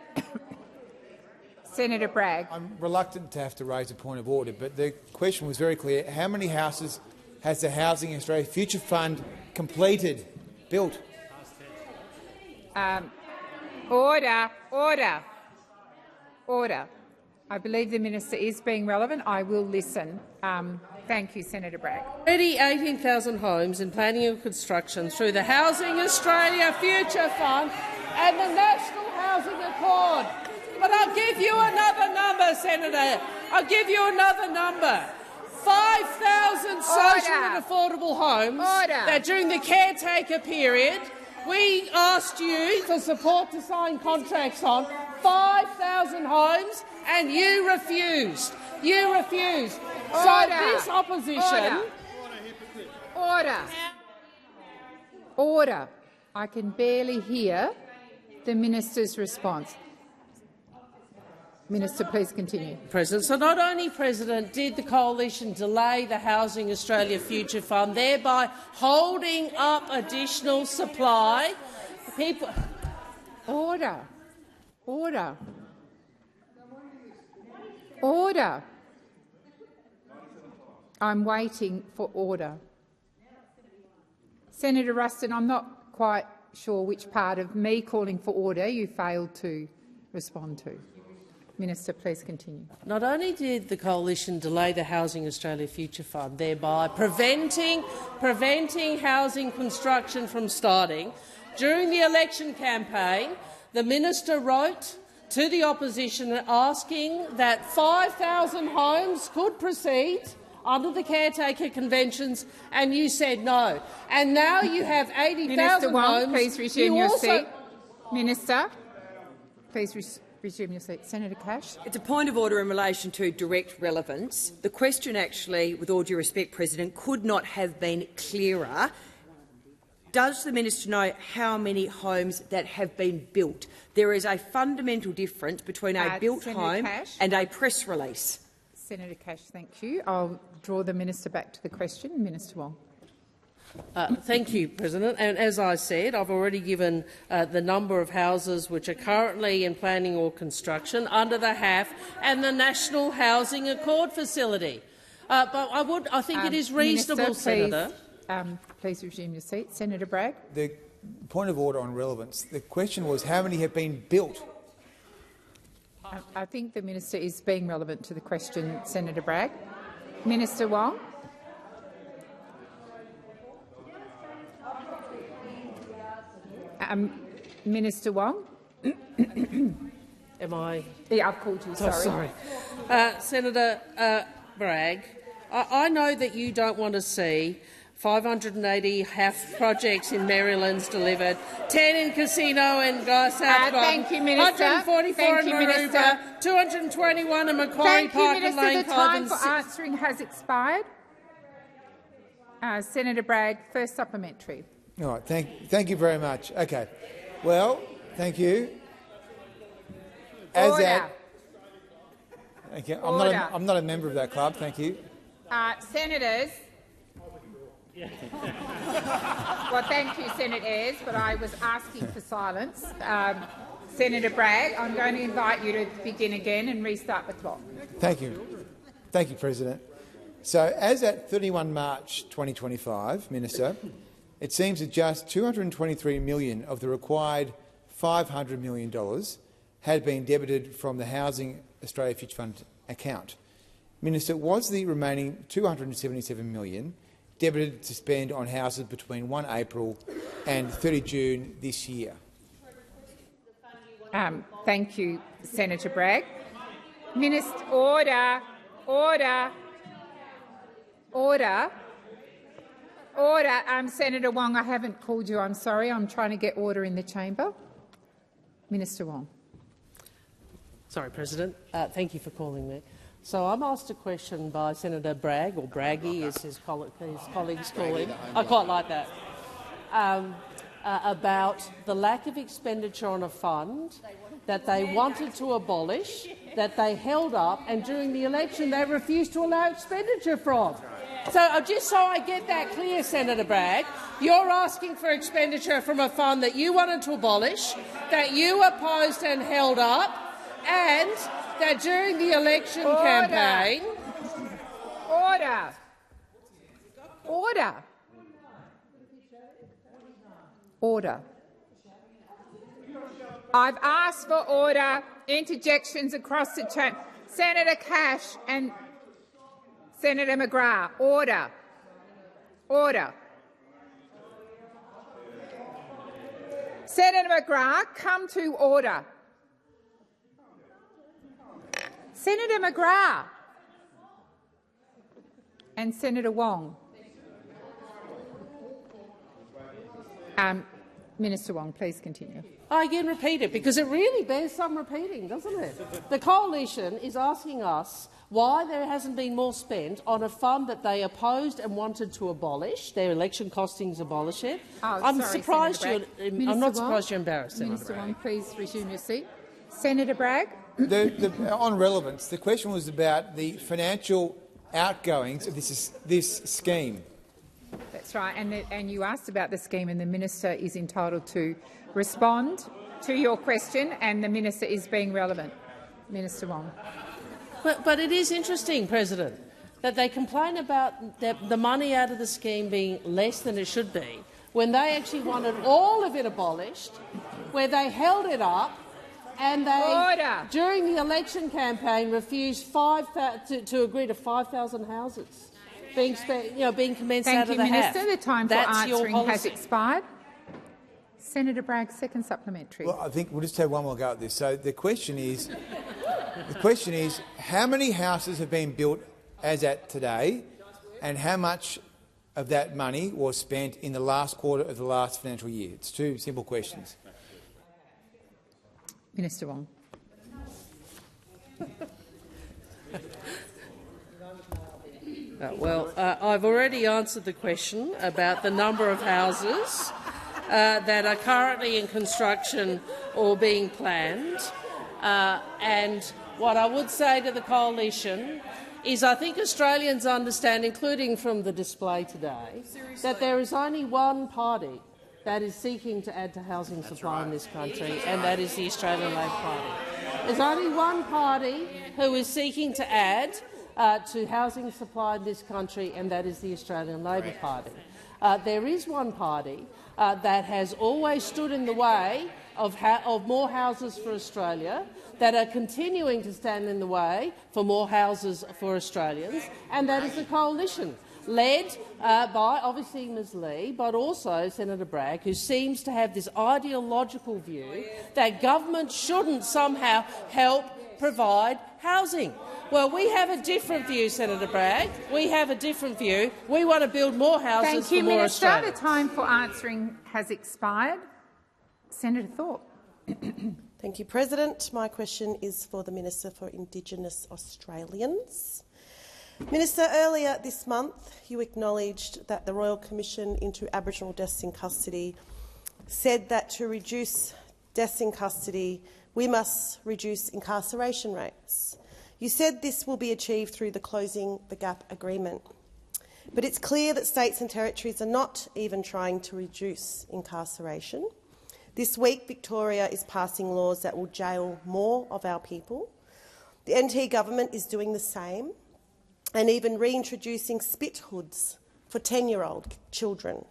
Senator Bragg. I'm reluctant to have to raise a point of order, but the question was very clear. How many houses has the Housing Australia Future Fund completed, built? Order. Order. Order. I believe the minister is being relevant. I will listen. Thank you, Senator Bragg. Already 18,000 homes in planning and construction through the Housing Australia Future Fund and the National Housing Accord. But I'll give you another number, Senator. I'll give you another number. 5,000 social and affordable homes that during the caretaker period we asked you for support to sign contracts on. 5,000 homes, and you refused. You refused. So this opposition... Order. Order. I can barely hear the minister's response. Minister, please continue. President, so not only, President, did the coalition delay the Housing Australia Future Fund, thereby holding up additional supply, people... Order. Order. Order. I'm waiting for order. Senator Ruston, I'm not quite sure which part of me calling for order you failed to respond to. Minister, please continue. Not only did the coalition delay the Housing Australia Future Fund, thereby preventing housing construction from starting, during the election campaign, the minister wrote to the opposition asking that 5,000 homes could proceed under the caretaker conventions, and you said no. And now you have 80,000 homes. Please resume your seat. Minister, please resume your seat. Senator Cash. It's a point of order in relation to direct relevance. The question actually, with all due respect, President, could not have been clearer. Does the minister know how many homes that have been built? There is a fundamental difference between a built home and a press release. Senator Cash, thank you. I'll draw the minister back to the question. Minister Wong. Thank you, President. And as I said, I've already given the number of houses which are currently in planning or construction under the HAF and the National Housing Accord facility. But I think it is reasonable, Minister, Senator. please resume your seat. Senator Bragg. The point of order on relevance. The question was how many have been built? I think the minister is being relevant to the question, Senator Bragg. Minister Wong. Minister Wong. Am I? Yeah, I've called you. Sorry. Senator Bragg, I know that you don't want to see 580 HAF projects in Maryland's delivered, 10 in Casino and Gaza. Thank you, Minister. 144 in Maroubra, 221 in Macquarie Park and Lane Minister. The time for answering has expired. Senator Bragg, first supplementary. All right. Thank you very much. Okay. Well, thank you. Order. Okay, I'm not a member of that club. Thank you. Senators. Well, thank you, Senators, but I was asking for silence. Senator Bragg, I'm going to invite you to begin again and restart the clock. Thank you. Thank you, President. So, as at 31 March 2025, Minister, it seems that just $223 million of the required $500 million had been debited from the Housing Australia Future Fund account. Minister, was the remaining $277 million debited to spend on houses between 1 April and 30 June this year? Thank you, Senator Bragg. Minister, order. Senator Wong, I haven't called you. I'm sorry. I'm trying to get order in the chamber. Minister Wong. Sorry, President. Thank you for calling me. So I'm asked a question by Senator Bragg, or Braggy as his colleagues call him. I quite like that. About the lack of expenditure on a fund that they wanted to abolish, that they held up, and during the election they refused to allow expenditure from. So just so I get that clear, Senator Bragg, you're asking for expenditure from a fund that you wanted to abolish, that you opposed and held up, and that during the election campaign— Order. I've asked for order. Interjections across the chamber. Senator Cash and Senator McGrath. Order. Senator McGrath, come to order. Senator McGrath and Senator Wong. Minister Wong, please continue. I again repeat it because it really bears some repeating, doesn't it? The Coalition is asking us why there hasn't been more spent on a fund that they opposed and wanted to abolish. Their election costings abolish it. I'm not surprised you're embarrassed. Minister Wong, please resume your seat. Senator Bragg. On relevance, the question was about the financial outgoings of this scheme. That's right, and you asked about the scheme, and the minister is entitled to respond to your question, and the minister is being relevant. Minister Wong. But it is interesting, President, that they complain about the money out of the scheme being less than it should be, when they actually wanted all of it abolished, where they held it up, and they, during the election campaign, refused to agree to 5,000 houses being commenced out of the house. Thank you, Minister. The time for answering has expired. Senator Bragg, second supplementary. Well, I think we'll just have one more go at this. So the question is, how many houses have been built as at today, and how much of that money was spent in the last quarter of the last financial year? It's two simple questions. Minister Wong. I've already answered the question about the number of houses that are currently in construction or being planned. And what I would say to the Coalition is I think Australians understand, including from the display today, that there is only one party that is seeking to add to housing supply in this country, and that is the Australian Labor Party. There's only one party who is seeking to add to housing supply in this country, and that is the Australian Labor Party. there is one party that has always stood in the way of more houses for Australia, that are continuing to stand in the way for more houses for Australians, and that is the coalition, led by obviously Ms Lee, but also Senator Bragg, who seems to have this ideological view that government shouldn't somehow help provide housing. Well, we have a different view, Senator Bragg. We have a different view. We want to build more houses for more Australians. Thank you, Minister. The time for answering has expired. Senator Thorpe. Thank you, President. My question is for the Minister for Indigenous Australians. Minister, earlier this month you acknowledged that the Royal Commission into Aboriginal Deaths in Custody said that to reduce deaths in custody we must reduce incarceration rates. You said this will be achieved through the Closing the Gap agreement. But it's clear that states and territories are not even trying to reduce incarceration. This week, Victoria is passing laws that will jail more of our people. The NT government is doing the same and even reintroducing spit hoods for 10-year-old children.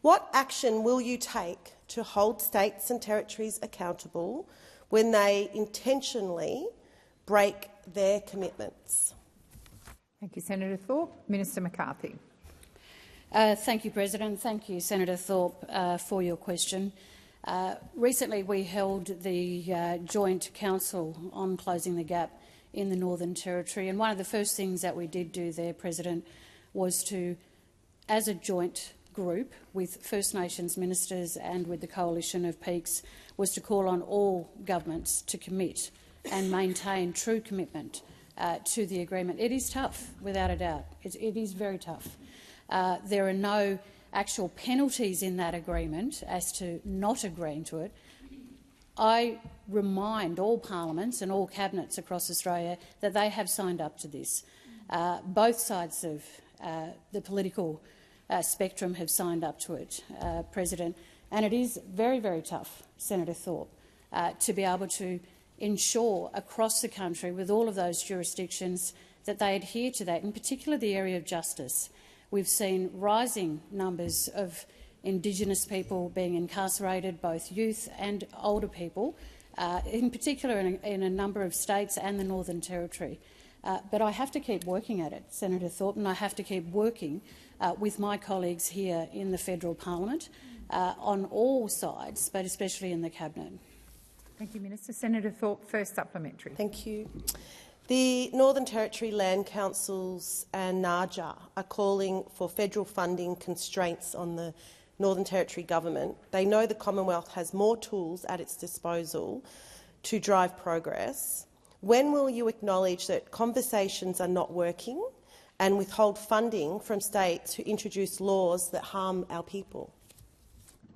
What action will you take to hold states and territories accountable when they intentionally break their commitments? Thank you, Senator Thorpe. Minister McCarthy. Thank you, President. Thank you, Senator Thorpe, for your question. Recently we held the Joint Council on Closing the Gap in the Northern Territory, and one of the first things that we did do there, President, was to, as a joint group with First Nations ministers and with the coalition of peaks, was to call on all governments to commit and maintain true commitment to the agreement. It is tough, without a doubt. It is very tough. There are no actual penalties in that agreement as to not agreeing to it. I remind all parliaments and all cabinets across Australia that they have signed up to this. Both sides of the political spectrum have signed up to it, President, and it is very, very tough, Senator Thorpe, to be able to ensure across the country with all of those jurisdictions that they adhere to that, in particular the area of justice. We've seen rising numbers of Indigenous people being incarcerated, both youth and older people, in particular in a number of states and the Northern Territory. But I have to keep working at it, Senator Thorpe, and I have to keep working with my colleagues here in the federal parliament on all sides, but especially in the cabinet. Thank you, Minister. Senator Thorpe, first supplementary. Thank you. The Northern Territory Land Councils and NARJA are calling for federal funding constraints on the Northern Territory government. They know the Commonwealth has more tools at its disposal to drive progress. When will you acknowledge that conversations are not working and withhold funding from states who introduce laws that harm our people?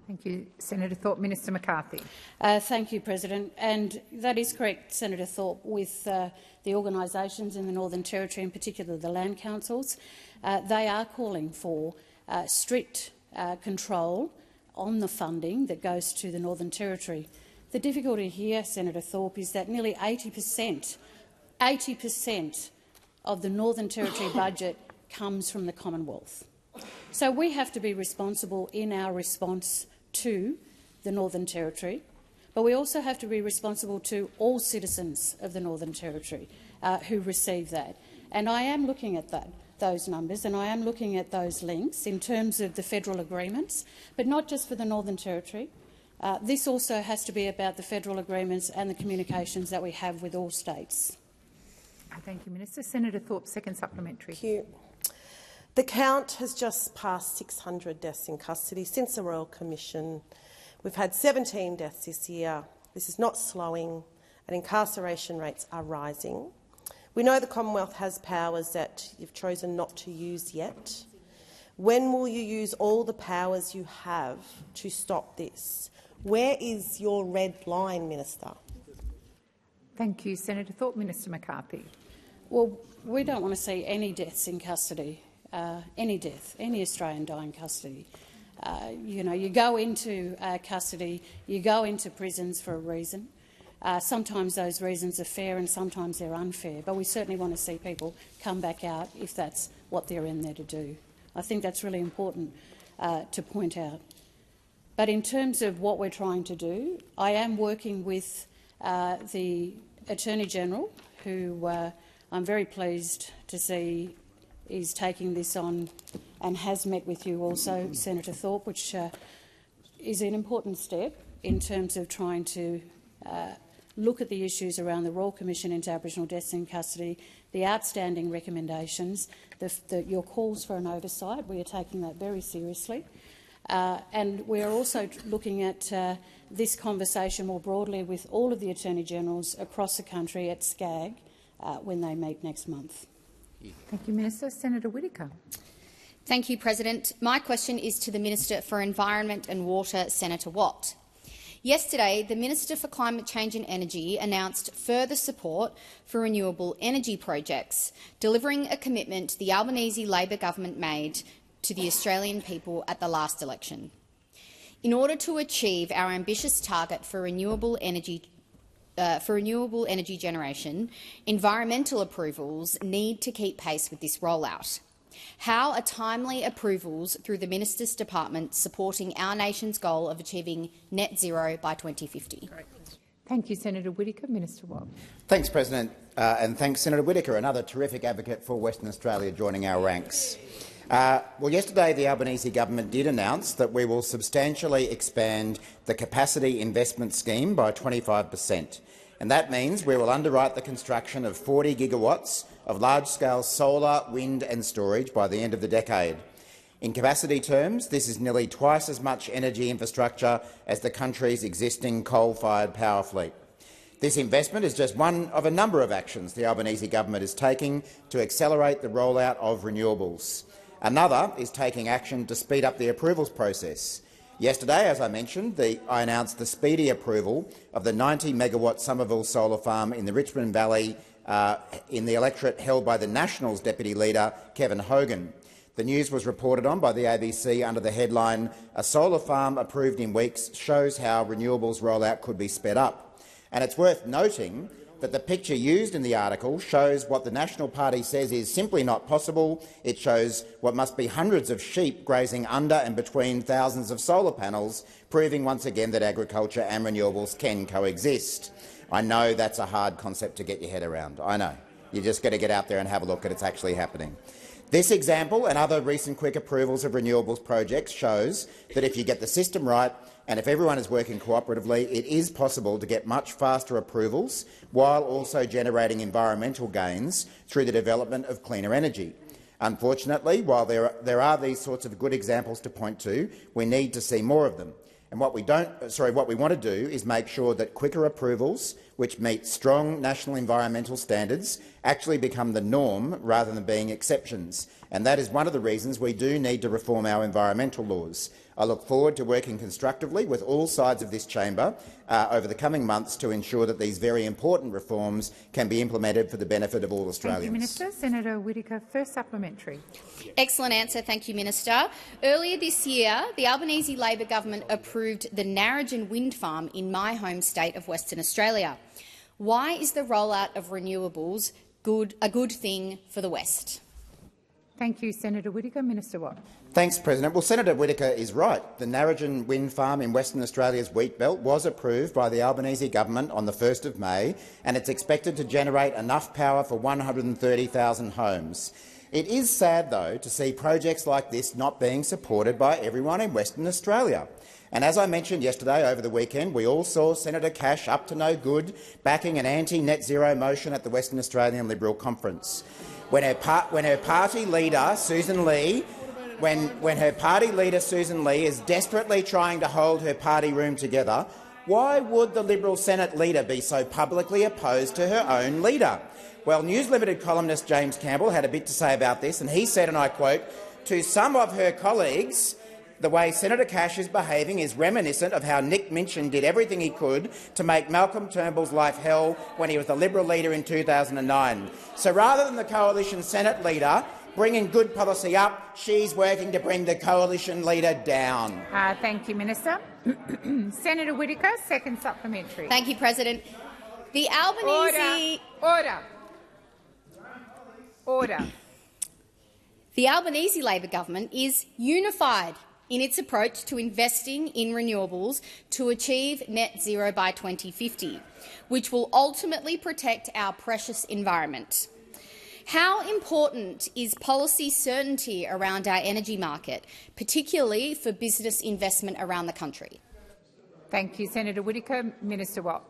Thank you, Senator Thorpe. Minister McCarthy. Thank you, President. And that is correct, Senator Thorpe, with the organisations in the Northern Territory, in particular the land councils. They are calling for strict control on the funding that goes to the Northern Territory. The difficulty here, Senator Thorpe, is that nearly 80% of the Northern Territory budget comes from the Commonwealth. So we have to be responsible in our response to the Northern Territory, but we also have to be responsible to all citizens of the Northern Territory who receive that. And I am looking at those numbers, and I am looking at those links in terms of the federal agreements, but not just for the Northern Territory. This also has to be about the federal agreements and the communications that we have with all states. Thank you, Minister. Senator Thorpe, second supplementary. Thank you. The count has just passed 600 deaths in custody since the Royal Commission. We've had 17 deaths this year. This is not slowing, and incarceration rates are rising. We know the Commonwealth has powers that you've chosen not to use yet. When will you use all the powers you have to stop this? Where is your red line, Minister? Thank you, Senator Thorpe. Minister McCarthy. Well, we don't want to see any deaths in custody, any death, any Australian die in custody. You go into custody, you go into prisons for a reason. Sometimes those reasons are fair and sometimes they're unfair, but we certainly want to see people come back out if that's what they're in there to do. I think that's really important to point out. But in terms of what we're trying to do, I am working with the Attorney-General, who I'm very pleased to see is taking this on and has met with you also, Senator Thorpe, which is an important step in terms of trying to look at the issues around the Royal Commission into Aboriginal deaths in custody, the outstanding recommendations, your calls for an oversight. We are taking that very seriously. And we are also looking at this conversation more broadly with all of the Attorney-Generals across the country at SCAG when they meet next month. Thank you, Minister. Senator Whittaker. Thank you, President. My question is to the Minister for Environment and Water, Senator Watt. Yesterday, the Minister for Climate Change and Energy announced further support for renewable energy projects, delivering a commitment the Albanese Labor government made to the Australian people at the last election. In order to achieve our ambitious target for renewable energy generation, environmental approvals need to keep pace with this rollout. How are timely approvals through the Minister's Department supporting our nation's goal of achieving net zero by 2050? Thank you, Senator Whittaker. Minister Watt. Thanks, President, and thanks, Senator Whittaker, another terrific advocate for Western Australia, joining our ranks. Well, yesterday the Albanese government did announce that we will substantially expand the capacity investment scheme by 25%, and that means we will underwrite the construction of 40 gigawatts of large-scale solar, wind and storage by the end of the decade. In capacity terms, this is nearly twice as much energy infrastructure as the country's existing coal-fired power fleet. This investment is just one of a number of actions the Albanese government is taking to accelerate the rollout of renewables. Another is taking action to speed up the approvals process. Yesterday, as I mentioned, I announced the speedy approval of the 90-megawatt Somerville solar farm in the Richmond Valley in the electorate held by the Nationals' Deputy Leader, Kevin Hogan. The news was reported on by the ABC under the headline, "A solar farm approved in weeks shows how renewables rollout could be sped up." And it's worth noting that the picture used in the article shows what the National Party says is simply not possible. It shows what must be hundreds of sheep grazing under and between thousands of solar panels, proving once again that agriculture and renewables can coexist. I know that's a hard concept to get your head around. I know. You're just going to get out there and have a look at it's actually happening. This example and other recent quick approvals of renewables projects shows that if you get the system right and if everyone is working cooperatively, it is possible to get much faster approvals while also generating environmental gains through the development of cleaner energy. Unfortunately, while there are these sorts of good examples to point to, we need to see more of them. And what we want to do is make sure that quicker approvals, which meet strong national environmental standards, actually become the norm rather than being exceptions. And that is one of the reasons we do need to reform our environmental laws. I look forward to working constructively with all sides of this chamber over the coming months to ensure that these very important reforms can be implemented for the benefit of all Australians. Thank you, Minister. Senator Whittaker, first supplementary. Excellent answer. Thank you, Minister. Earlier this year, the Albanese Labor government approved the Narrogin wind farm in my home state of Western Australia. Why is the rollout of renewables a good thing for the West? Thank you, Senator Whittaker. Minister Watt. Thanks, President. Well, Senator Whittaker is right. The Narrogin wind farm in Western Australia's wheat belt was approved by the Albanese government on the 1st of May, and it's expected to generate enough power for 130,000 homes. It is sad, though, to see projects like this not being supported by everyone in Western Australia. And as I mentioned yesterday over the weekend, we all saw Senator Cash up to no good backing an anti-net zero motion at the Western Australian Liberal Conference. When her party leader, Susan Lee, is desperately trying to hold her party room together, why would the Liberal Senate leader be so publicly opposed to her own leader? Well, News Limited columnist James Campbell had a bit to say about this, and he said, and I quote, "To some of her colleagues, the way Senator Cash is behaving is reminiscent of how Nick Minchin did everything he could to make Malcolm Turnbull's life hell when he was the Liberal leader in 2009. So rather than the Coalition Senate leader bringing good policy up, she's working to bring the Coalition leader down." Thank you, Minister. Senator Whittaker, second supplementary. Thank you, President. The Albanese— Order. The Albanese Labor government is unified in its approach to investing in renewables to achieve net zero by 2050, which will ultimately protect our precious environment. How important is policy certainty around our energy market, particularly for business investment around the country? Thank you, Senator Whittaker. Minister Watt.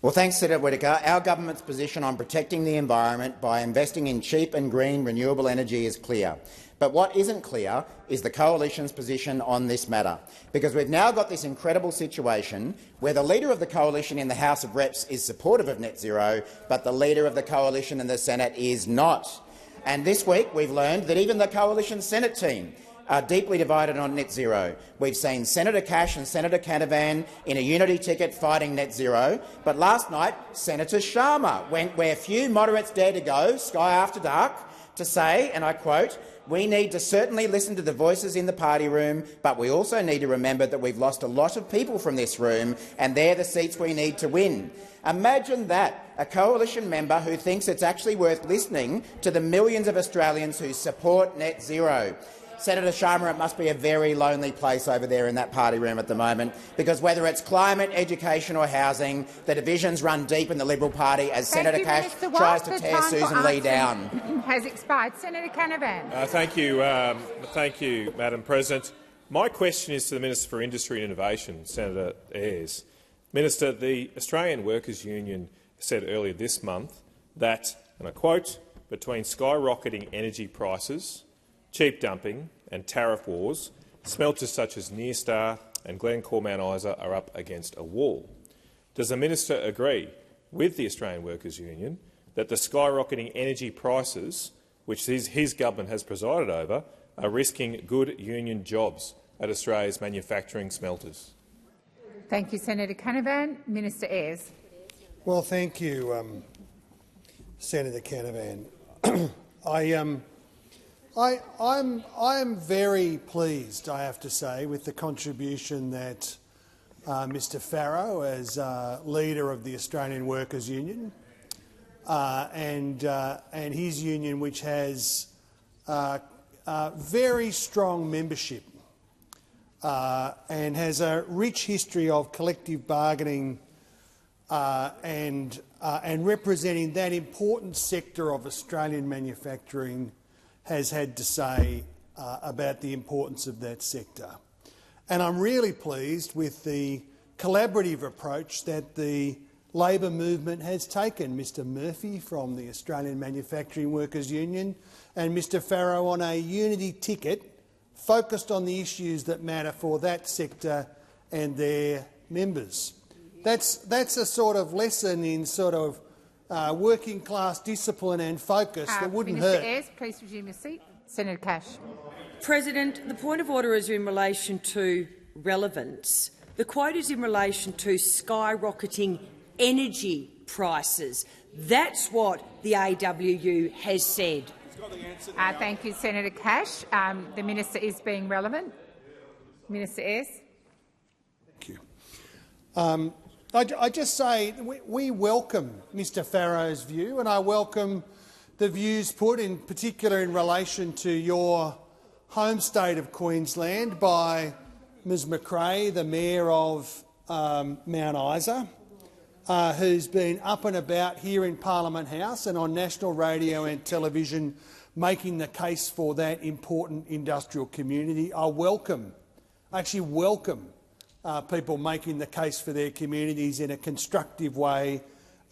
Well, thanks, Senator Whittaker. Our government's position on protecting the environment by investing in cheap and green renewable energy is clear. But what isn't clear is the Coalition's position on this matter, because we've now got this incredible situation where the Leader of the Coalition in the House of Reps is supportive of net zero, but the Leader of the Coalition in the Senate is not. And this week we've learned that even the Coalition Senate team are deeply divided on net zero. We've seen Senator Cash and Senator Canavan in a unity ticket fighting net zero, but last night Senator Sharma went where few moderates dare to go, Sky After Dark, to say, and I quote, "We need to certainly listen to the voices in the party room, but we also need to remember that we've lost a lot of people from this room, and they're the seats we need to win." Imagine that, a coalition member who thinks it's actually worth listening to the millions of Australians who support net zero. Senator Sharma, it must be a very lonely place over there in that party room at the moment, because whether it's climate, education or housing, the divisions run deep in the Liberal Party as Senator Cash tries to tear Susan Lee down. Has expired. Senator Canavan. Thank you, Madam President. My question is to the Minister for Industry and Innovation, Senator Ayres. Minister, the Australian Workers' Union said earlier this month that, and I quote, "Between skyrocketing energy prices, cheap dumping and tariff wars, smelters such as Nearstar and Glencore Mount Isa are up against a wall." Does the minister agree with the Australian Workers' Union that the skyrocketing energy prices, which his government has presided over, are risking good union jobs at Australia's manufacturing smelters? Thank you, Senator Canavan. Minister Ayres. Well, thank you, Senator Canavan. I'm very pleased, I have to say, with the contribution that Mr Farrow, as leader of the Australian Workers' Union, and his union, which has very strong membership and has a rich history of collective bargaining and representing that important sector of Australian manufacturing, has had to say about the importance of that sector. And I'm really pleased with the collaborative approach that the Labor movement has taken. Mr Murphy from the Australian Manufacturing Workers Union and Mr Farrow on a unity ticket focused on the issues that matter for that sector and their members. That's a sort of lesson in sort of working class discipline and focus that wouldn't Minister hurt. Ayres, please resume your seat. Senator Cash. President, the point of order is in relation to relevance. The quote is in relation to skyrocketing energy prices. That's what the AWU has said. Thank you, Senator Cash. The minister is being relevant. Minister Ayres. Thank you. I just say we welcome Mr Farrow's view, and I welcome the views put, in particular in relation to your home state of Queensland, by Ms McRae, the Mayor of Mount Isa, who's been up and about here in Parliament House and on national radio and television making the case for that important industrial community. I actually welcome people making the case for their communities in a constructive way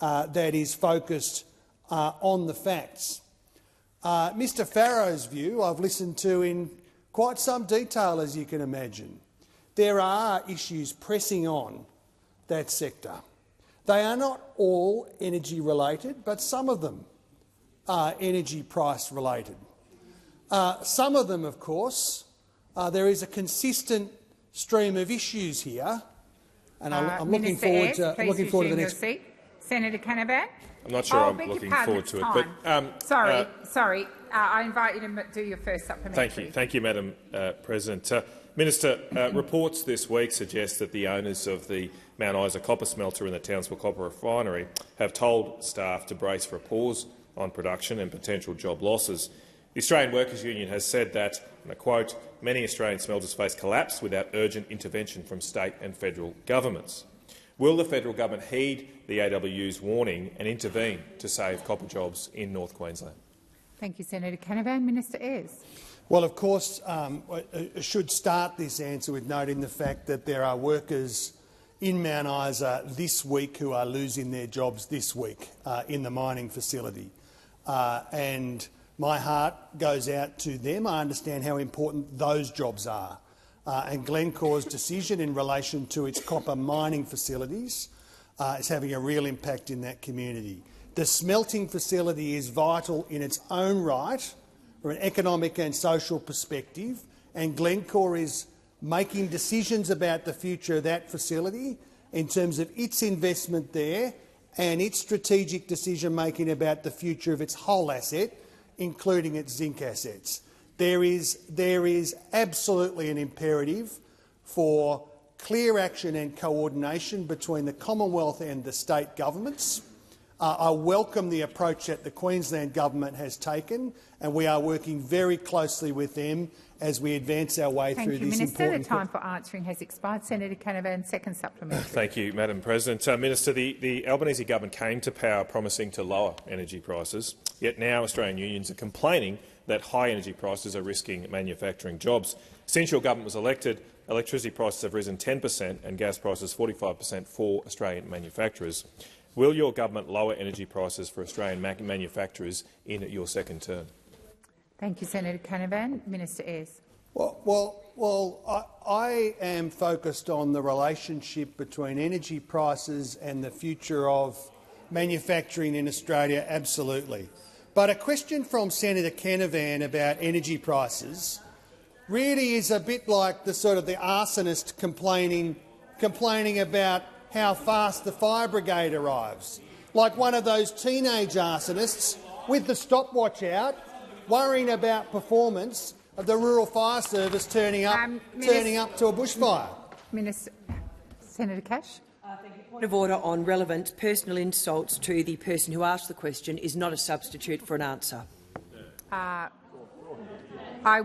that is focused on the facts. Mr Farrow's view I've listened to in quite some detail, as you can imagine. There are issues pressing on that sector. They are not all energy related, but some of them are energy price related. Some of them, of course, there is a consistent stream of issues here, and I'm looking forward to the next. Seat. Senator Canavan. I'm not sure I'm looking forward to it, but sorry. I invite you to do your first supplementary. Thank you, Madam President. Minister, reports this week suggest that the owners of the Mount Isa copper smelter and the Townsville copper refinery have told staff to brace for a pause on production and potential job losses. The Australian Workers Union has said that, and I quote, many Australian smelters face collapse without urgent intervention from state and federal governments. Will the federal government heed the AWU's warning and intervene to save copper jobs in North Queensland? Thank you, Senator Canavan. Minister Ayres. Well, of course, I should start this answer with noting the fact that there are workers in Mount Isa this week who are losing their jobs this week in the mining facility. And my heart goes out to them. I understand how important those jobs are. And Glencore's decision in relation to its copper mining facilities is having a real impact in that community. The smelting facility is vital in its own right from an economic and social perspective, and Glencore is making decisions about the future of that facility in terms of its investment there and its strategic decision-making about the future of its whole asset, including its zinc assets. There is absolutely an imperative for clear action and coordination between the Commonwealth and the state governments. I welcome the approach that the Queensland Government has taken, and we are working very closely with them as we advance our way through this important... Thank you, Minister. The time for answering has expired. Senator Canavan, second supplementary. Thank you, Madam President. Minister, the Albanese government came to power promising to lower energy prices, yet now Australian unions are complaining that high energy prices are risking manufacturing jobs. Since your government was elected, electricity prices have risen 10% and gas prices 45% for Australian manufacturers. Will your government lower energy prices for Australian manufacturers in your second term? Thank you, Senator Canavan. Minister Ayres. I am focused on the relationship between energy prices and the future of manufacturing in Australia, absolutely. But a question from Senator Canavan about energy prices really is a bit like the arsonist complaining about how fast the fire brigade arrives, like one of those teenage arsonists with the stopwatch out, worrying about performance of the Rural Fire Service turning up to a bushfire. Minister, Senator Cash. Point of order on relevant personal insults to the person who asked the question is not a substitute for an answer. I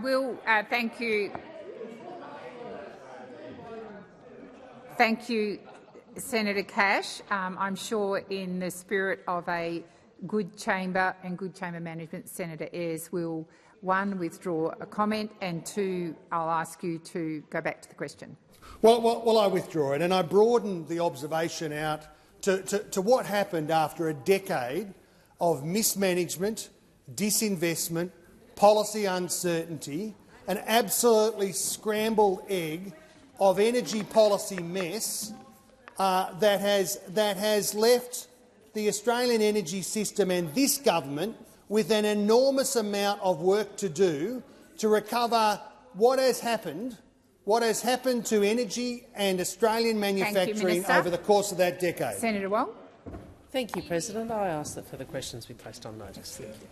will. Thank you. Thank you, Senator Cash. I'm sure in the spirit of a good chamber and good chamber management, Senator Ayres will, one, withdraw a comment, and two, I'll ask you to go back to the question. Well, I withdraw it, and I broaden the observation out to what happened after a decade of mismanagement, disinvestment, policy uncertainty, an absolutely scrambled egg of energy policy mess that has left the Australian energy system and this government with an enormous amount of work to do to recover what has happened to energy and Australian manufacturing over the course of that decade. Senator Wong. Thank you, President. I ask that further questions be placed on notice. Thank you.